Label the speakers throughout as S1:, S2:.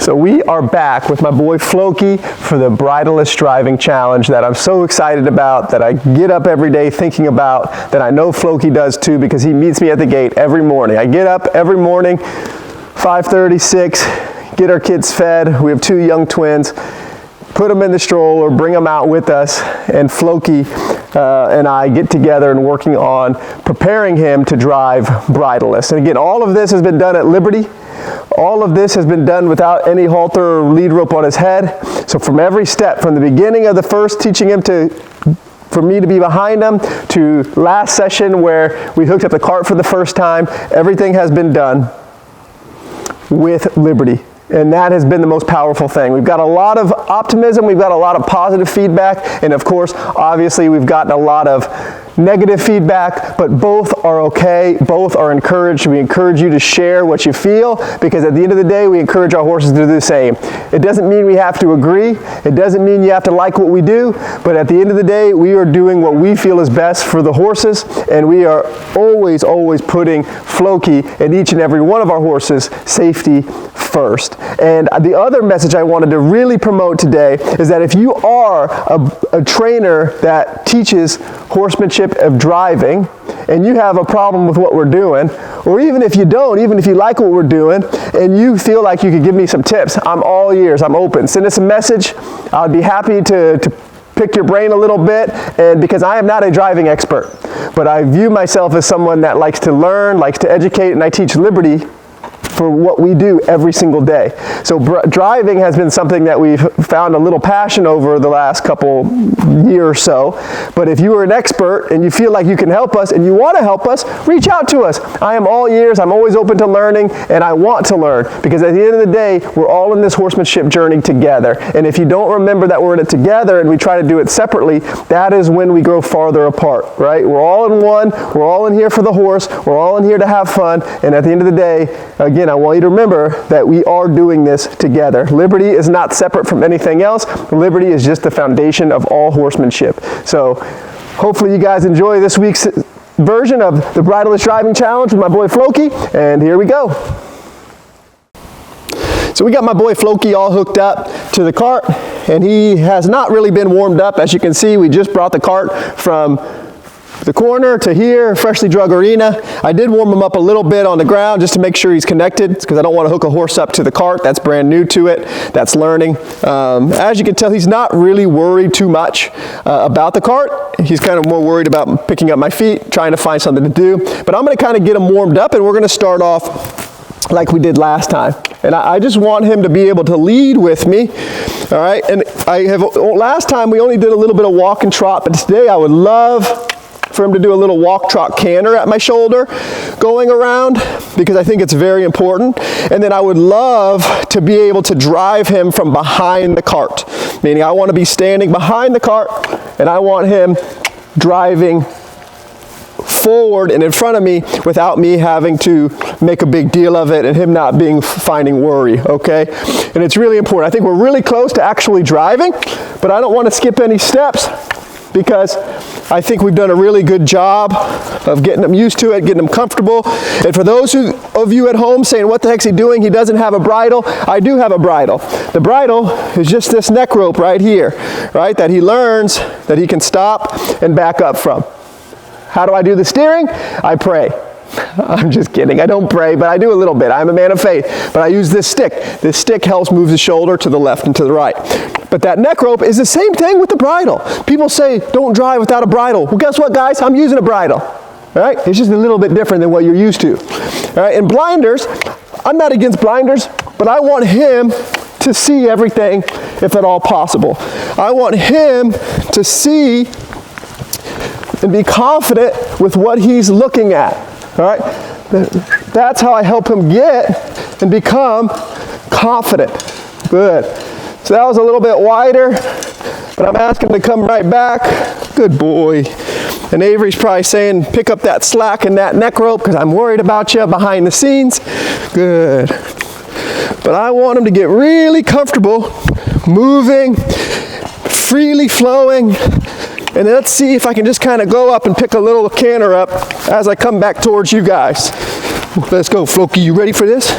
S1: So we are back with my boy Floki for the bridleless driving challenge that I'm so excited about, that I get up every day thinking about, that I know Floki does too because he meets me at the gate every morning. I get up every morning, 5:30, 6, get our kids fed. We have 2 young twins. Put them in the stroller, bring them out with us, and Floki and I get together and working on preparing him to drive bridleless. And again, all of this has been done at Liberty. All of this has been done without any halter or lead rope on his head. So from every step, from the beginning of the first, teaching him for me to be behind him, to last session where we hooked up the cart for the first time, everything has been done with Liberty. And that has been the most powerful thing. We've got a lot of optimism, we've got a lot of positive feedback, and of course, obviously, we've gotten a lot of negative feedback, but both are okay, both are encouraged. We encourage you to share what you feel, because at the end of the day, we encourage our horses to do the same. It doesn't mean we have to agree, it doesn't mean you have to like what we do, but at the end of the day, we are doing what we feel is best for the horses, and we are always, always putting Floki and each and every one of our horses' safety first. And the other message I wanted to really promote today is that if you are a trainer that teaches horsemanship of driving, and you have a problem with what we're doing, or even if you don't, even if you like what we're doing, and you feel like you could give me some tips, I'm all ears, I'm open. Send us a message. I'd be happy to pick your brain a little bit, and because I am not a driving expert, but I view myself as someone that likes to learn, likes to educate, and I teach Liberty for what we do every single day. So driving has been something that we've found a little passion over the last couple years or so. But if you are an expert and you feel like you can help us and you want to help us, reach out to us. I am all ears. I'm always open to learning, and I want to learn, because at the end of the day, we're all in this horsemanship journey together. And if you don't remember that we're in it together and we try to do it separately, that is when we grow farther apart, right? We're all in one. We're all in here for the horse. We're all in here to have fun. And at the end of the day, again, I want you to remember that we are doing this together. Liberty is not separate from anything else. Liberty is just the foundation of all horsemanship. So hopefully you guys enjoy this week's version of the Bridleless Driving Challenge with my boy Floki, and here we go. So we got my boy Floki all hooked up to the cart, and he has not really been warmed up. As you can see, we just brought the cart from the corner to here, freshly drug arena. I did warm him up a little bit on the ground just to make sure he's connected, because I don't want to hook a horse up to the cart. That's brand new to it. That's learning. As you can tell, he's not really worried too much about the cart. He's kind of more worried about picking up my feet, trying to find something to do. But I'm going to kind of get him warmed up, and we're going to start off like we did last time. And I just want him to be able to lead with me. All right. And last time we only did a little bit of walk and trot, but today I would love for him to do a little walk, trot, canter at my shoulder going around, because I think it's very important. And then I would love to be able to drive him from behind the cart, meaning I want to be standing behind the cart and I want him driving forward and in front of me without me having to make a big deal of it and him not finding worry, okay? And it's really important. I think we're really close to actually driving, but I don't want to skip any steps, because I think we've done a really good job of getting them used to it, getting them comfortable. And for those of you at home saying, what the heck's he doing? He doesn't have a bridle. I do have a bridle. The bridle is just this neck rope right here, right? That he learns that he can stop and back up from. How do I do the steering? I pray. I'm just kidding. I don't pray, but I do a little bit. I'm a man of faith, but I use this stick. This stick helps move the shoulder to the left and to the right. But that neck rope is the same thing with the bridle. People say, don't drive without a bridle. Well, guess what, guys? I'm using a bridle. All right? It's just a little bit different than what you're used to. All right? And blinders, I'm not against blinders, but I want him to see everything, if at all possible. I want him to see and be confident with what he's looking at. All right? That's how I help him get and become confident. Good. So that was a little bit wider, but I'm asking him to come right back. Good boy. And Avery's probably saying, pick up that slack and that neck rope, because I'm worried about you behind the scenes. Good. But I want him to get really comfortable, moving, freely flowing. And let's see if I can just kind of go up and pick a little canter up as I come back towards you guys. Let's go, Floki. You ready for this?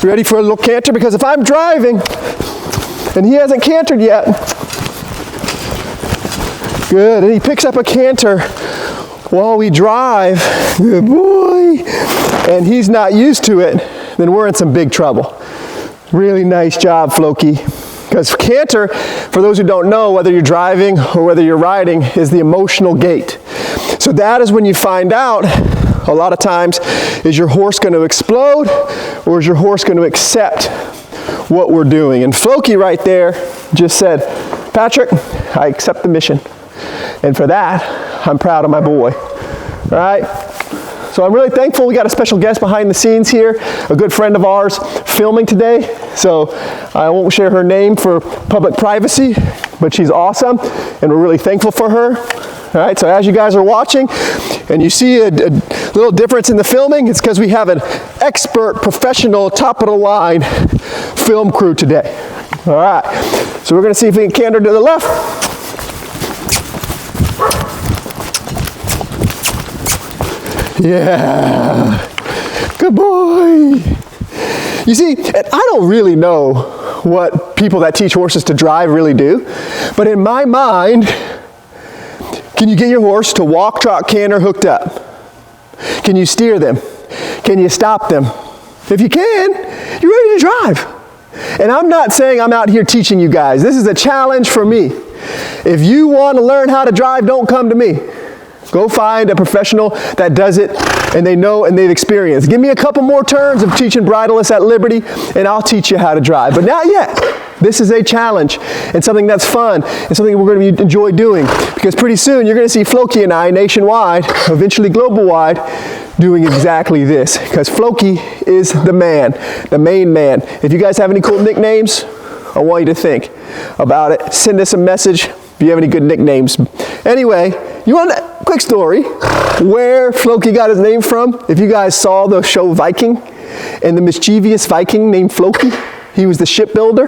S1: Ready for a little canter? Because if I'm driving and he hasn't cantered yet, good, and he picks up a canter while we drive, good boy, and he's not used to it, then we're in some big trouble. Really nice job, Floki. Because canter, for those who don't know, whether you're driving or whether you're riding, is the emotional gait. So that is when you find out, a lot of times, is your horse going to explode or is your horse going to accept what we're doing? And Floki right there just said, Patrick, I accept the mission. And for that, I'm proud of my boy. All right? So I'm really thankful we got a special guest behind the scenes here, a good friend of ours filming today. So I won't share her name for public privacy, but she's awesome and we're really thankful for her. All right, so as you guys are watching and you see a little difference in the filming, it's because we have an expert, professional, top of the line film crew today. All right, so we're gonna see if we can canter to the left. Yeah, good boy. You see, I don't really know what people that teach horses to drive really do, but in my mind, can you get your horse to walk, trot, canter, hooked up? Can you steer them? Can you stop them? If you can, you're ready to drive. And I'm not saying I'm out here teaching you guys. This is a challenge for me. If you want to learn how to drive, don't come to me. Go find a professional that does it and they know and they've experienced. Give me a couple more turns of teaching bridleists at Liberty and I'll teach you how to drive. But not yet. This is a challenge and something that's fun and something we're going to enjoy doing, because pretty soon you're going to see Floki and I nationwide, eventually global wide, doing exactly this, because Floki is the man, the main man. If you guys have any cool nicknames, I want you to think about it. Send us a message if you have any good nicknames. Anyway, you want a quick story where Floki got his name from? If you guys saw the show Viking and the mischievous Viking named Floki, he was the shipbuilder,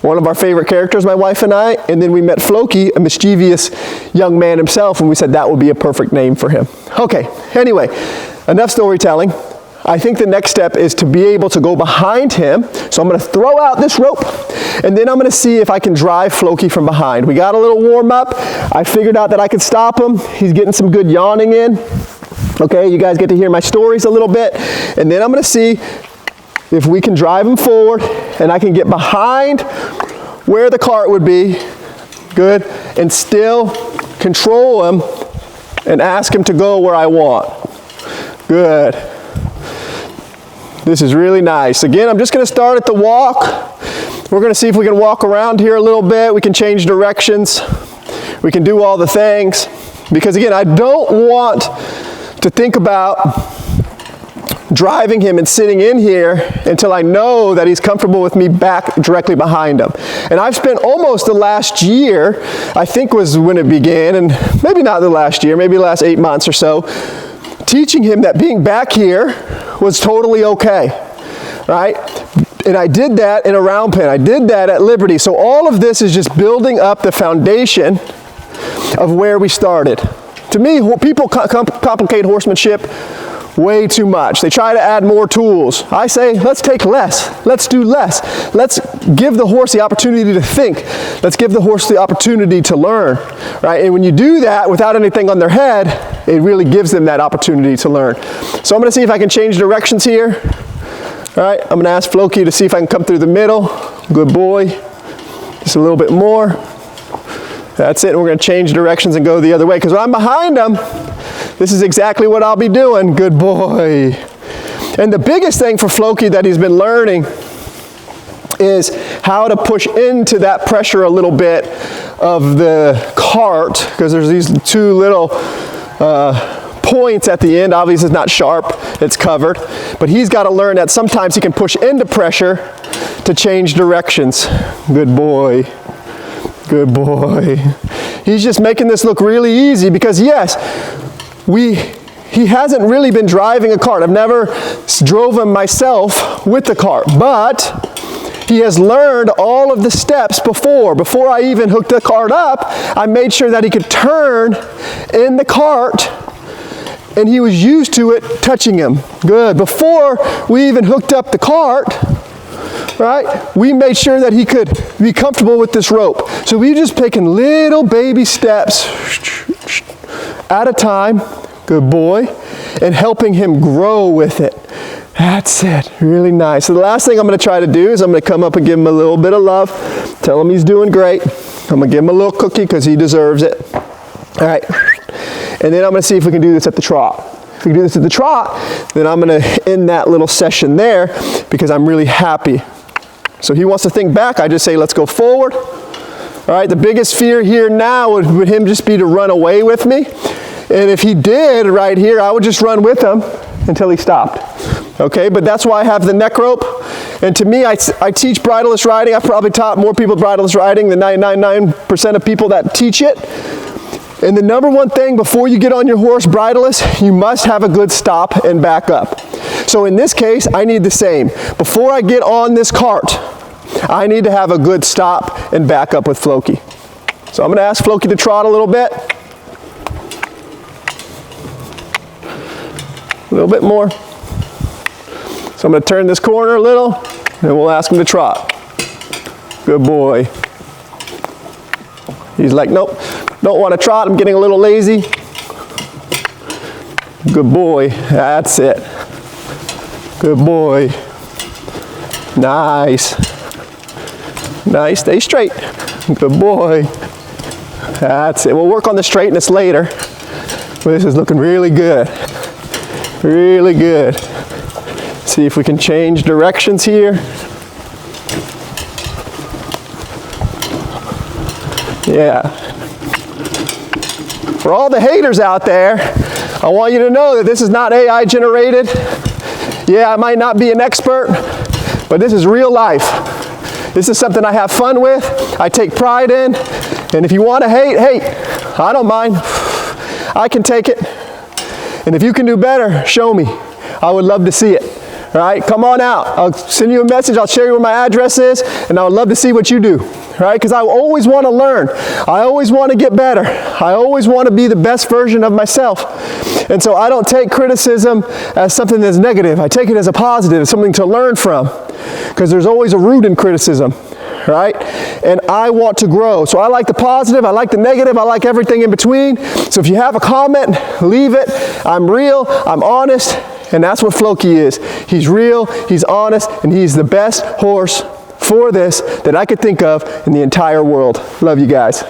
S1: one of our favorite characters, my wife and I, and then we met Floki, a mischievous young man himself, and we said that would be a perfect name for him. Okay, anyway, enough storytelling. I think the next step is to be able to go behind him. So I'm going to throw out this rope and then I'm going to see if I can drive Floki from behind. We got a little warm up. I figured out that I could stop him. He's getting some good yawning in. Okay, you guys get to hear my stories a little bit. And then I'm going to see if we can drive him forward and I can get behind where the cart would be. Good. And still control him and ask him to go where I want. Good. This is really nice. Again, I'm just going to start at the walk. We're going to see if we can walk around here a little bit. We can change directions. We can do all the things. Because again, I don't want to think about driving him and sitting in here until I know that he's comfortable with me back directly behind him. And I've spent almost the last year, I think was when it began, and maybe not the last year, maybe the last 8 months or so, teaching him that being back here was totally okay, right? And I did that in a round pen. I did that at Liberty. So all of this is just building up the foundation of where we started. To me, people complicate horsemanship way too much. They try to add more tools. I say, let's take less. Let's do less. Let's give the horse the opportunity to think. Let's give the horse the opportunity to learn, right? And when you do that without anything on their head, it really gives them that opportunity to learn. So I'm going to see if I can change directions here. All right, I'm going to ask Floki to see if I can come through the middle. Good boy. Just a little bit more. That's it. And we're going to change directions and go the other way, because when I'm behind him, this is exactly what I'll be doing. Good boy. And the biggest thing for Floki that he's been learning is how to push into that pressure a little bit of the cart, because there's these two little points at the end. Obviously it's not sharp, it's covered, but he's got to learn that sometimes he can push into pressure to change directions. Good boy. Good boy. He's just making this look really easy because yes, he hasn't really been driving a cart. I've never drove him myself with the cart, but he has learned all of the steps before. Before I even hooked the cart up, I made sure that he could turn in the cart and he was used to it touching him. Good. Before we even hooked up the cart, right? We made sure that he could be comfortable with this rope. So we just taking little baby steps at a time, good boy, and helping him grow with it. That's it, really nice. So the last thing I'm gonna try to do is I'm gonna come up and give him a little bit of love, tell him he's doing great. I'm gonna give him a little cookie because he deserves it. All right, and then I'm gonna see if we can do this at the trot. If we can do this at the trot, then I'm gonna end that little session there because I'm really happy. So he wants to think back, I just say, let's go forward. All right, the biggest fear here now would him just be to run away with me. And if he did right here, I would just run with him until he stopped. Okay, but that's why I have the neck rope. And to me, I teach bridleless riding. I've probably taught more people bridleless riding than 99.9% of people that teach it. And the number one thing before you get on your horse bridleless, you must have a good stop and back up. So in this case, I need the same. Before I get on this cart, I need to have a good stop and back up with Floki. So I'm going to ask Floki to trot a little bit. A little bit more. So I'm going to turn this corner a little, and we'll ask him to trot. Good boy. He's like, nope, don't want to trot. I'm getting a little lazy. Good boy. That's it. Good boy. Nice. Nice. Stay straight. Good boy. That's it. We'll work on the straightness later. But this is looking really good. Really good. See if we can change directions here. Yeah. For all the haters out there, I want you to know that this is not AI generated. Yeah, I might not be an expert, but this is real life. This is something I have fun with, I take pride in, and if you want to hate, hate. I don't mind. I can take it. And if you can do better, show me. I would love to see it. All right, come on out. I'll send you a message. I'll share you where my address is, and I would love to see what you do. All right, because I always want to learn. I always want to get better. I always want to be the best version of myself. And so I don't take criticism as something that's negative. I take it as a positive, as something to learn from, because there's always a root in criticism. Right? And I want to grow. So I like the positive, I like the negative, I like everything in between. So if you have a comment, leave it. I'm real, I'm honest, and that's what Floki is. He's real, he's honest, and he's the best horse for this that I could think of in the entire world. Love you guys.